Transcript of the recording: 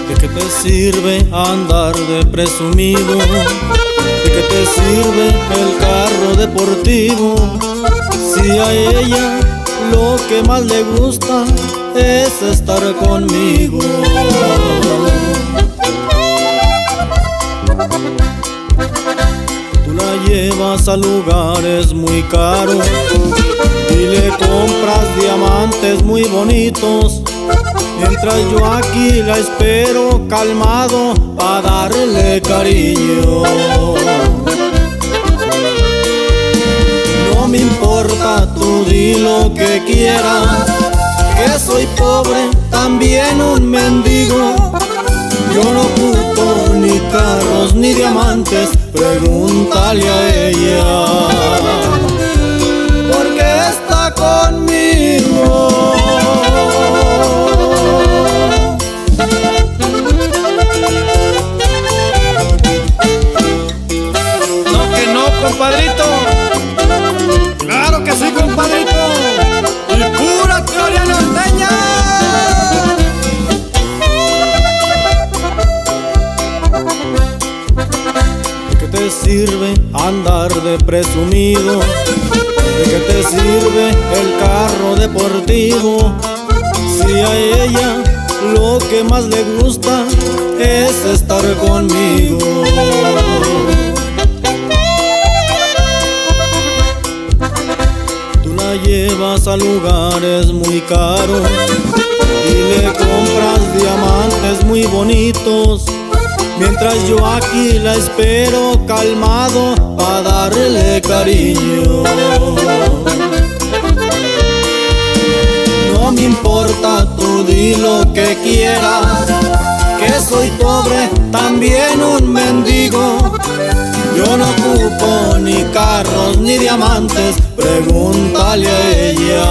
¿De qué te sirve andar de presumido? ¿De qué te sirve el carro deportivo? Si a ella lo que más le gusta es estar conmigo. Tú la llevas a lugares muy caros y le compras diamantes muy bonitos, mientras yo aquí la espero calmado pa' darle cariño. No me importa, tú di lo que quieras, que soy pobre, también un mendigo. Yo no ocupo ni carros ni diamantes, pregúntale a ella, porque está conmigo. Compadrito, claro que sí, compadrito, y pura teoría norteña. ¿De qué te sirve andar de presumido? ¿De qué te sirve el carro deportivo? Si a ella lo que más le gusta es estar conmigo. Llevas a lugares muy caros y le compras diamantes muy bonitos, mientras yo aquí la espero calmado pa' darle cariño. No me importa, tú di lo que quieras, que soy pobre, también un mendigo. Yo no ocupo ni carros ni diamantes, pregúntale a ella.